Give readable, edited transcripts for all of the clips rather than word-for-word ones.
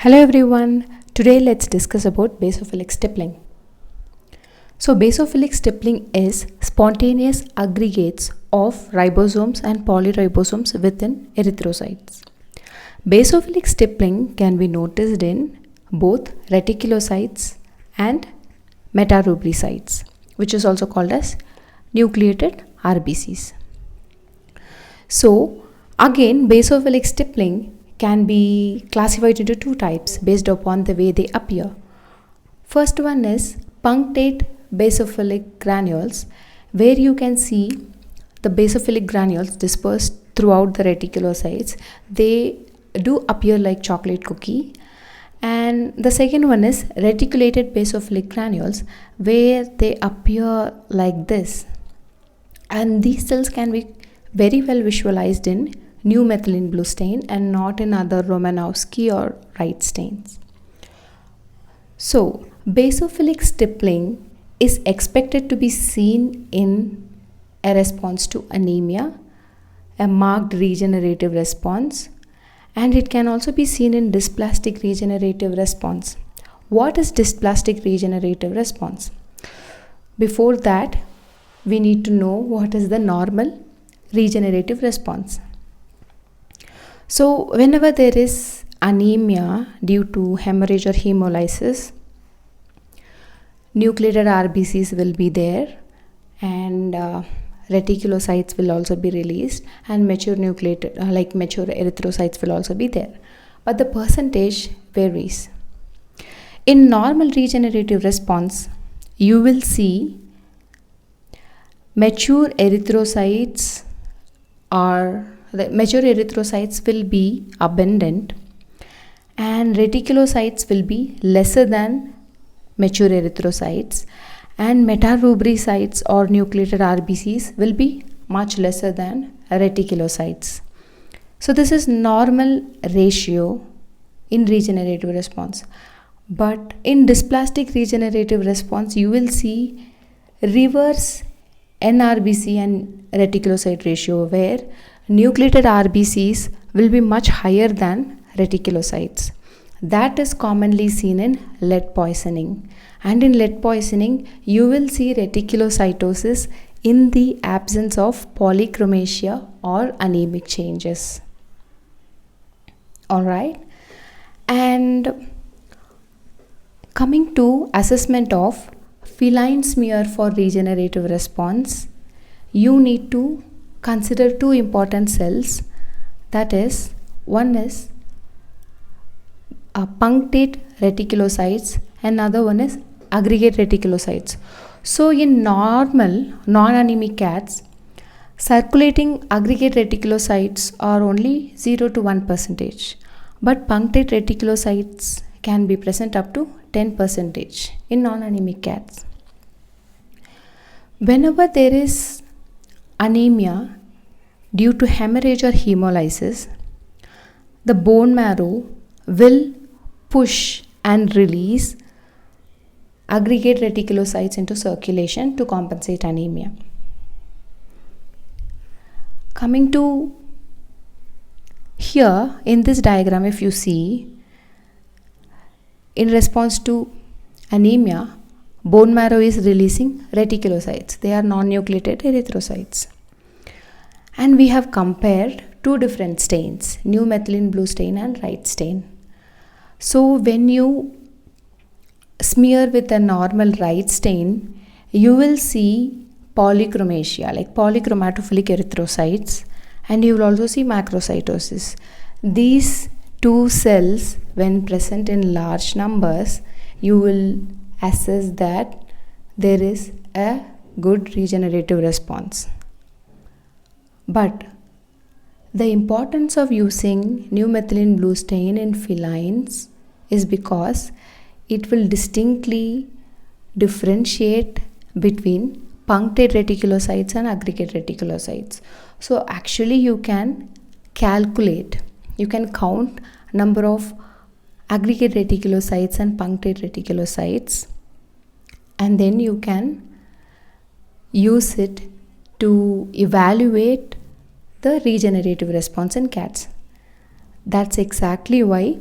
Hello everyone. Today let's discuss about basophilic stippling. So basophilic stippling is spontaneous aggregates of ribosomes and polyribosomes within erythrocytes. Basophilic stippling can be noticed in both reticulocytes and metarubricites, which is also called as nucleated RBCs. So again, basophilic stippling can be classified into two types based upon the way they appear. First one is punctate basophilic granules, where you can see the basophilic granules dispersed throughout the reticulocytes. They do appear like chocolate cookie. And the second one is reticulated basophilic granules, where they appear like this. And these cells can be very well visualized in new methylene blue stain and not in other Romanowsky or Wright stains. So, basophilic stippling is expected to be seen in a response to anemia, a marked regenerative response, and it can also be seen in dysplastic regenerative response. What is dysplastic regenerative response? Before that, we need to know what is the normal regenerative response. So whenever there is anemia due to hemorrhage or hemolysis, nucleated RBCs will be there, and reticulocytes will also be released, and mature erythrocytes will also be there, but the percentage varies. In normal regenerative response, you will see mature erythrocytes will be abundant, and reticulocytes will be lesser than mature erythrocytes, and metarubricites or nucleated RBCs will be much lesser than reticulocytes. So this is normal ratio in regenerative response. But in dysplastic regenerative response, you will see reverse NRBC and reticulocyte ratio, where nucleated RBCs will be much higher than reticulocytes. That is commonly seen in lead poisoning. And in lead poisoning, you will see reticulocytosis in the absence of polychromasia or anemic changes. Alright. And coming to assessment of feline smear for regenerative response, you need to consider two important cells. That is, one is punctate reticulocytes, and another one is aggregate reticulocytes. So in normal non-anemic cats, circulating aggregate reticulocytes are only 0 to 1%, but punctate reticulocytes can be present up to 10% in non-anemic cats. Whenever there is anemia due to hemorrhage or hemolysis, the bone marrow will push and release aggregate reticulocytes into circulation to compensate anemia. Coming to here in this diagram, if you see, in response to anemia, bone marrow is releasing reticulocytes. They are non-nucleated erythrocytes. And we have compared two different stains, new methylene blue stain and Wright stain. So when you smear with a normal Wright stain, you will see polychromasia, like polychromatophilic erythrocytes, and you will also see macrocytosis. These two cells, when present in large numbers, you will assess that there is a good regenerative response. But the importance of using new methylene blue stain in felines is because it will distinctly differentiate between punctate reticulocytes and aggregate reticulocytes. So actually you can calculate, you can count number of aggregate reticulocytes and punctate reticulocytes, and then you can use it to evaluate the regenerative response in cats. That's exactly why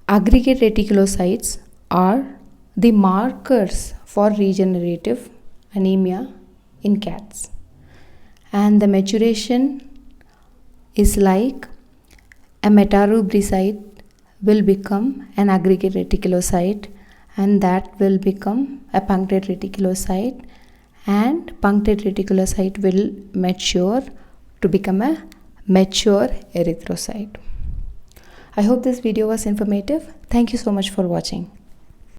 Aggregate reticulocytes are the markers for regenerative anemia in cats, and the maturation is like a metarubricite will become an aggregate reticulocyte, and that will become a punctate reticulocyte, and punctate reticulocyte will mature to become a mature erythrocyte. I hope this video was informative. Thank you so much for watching.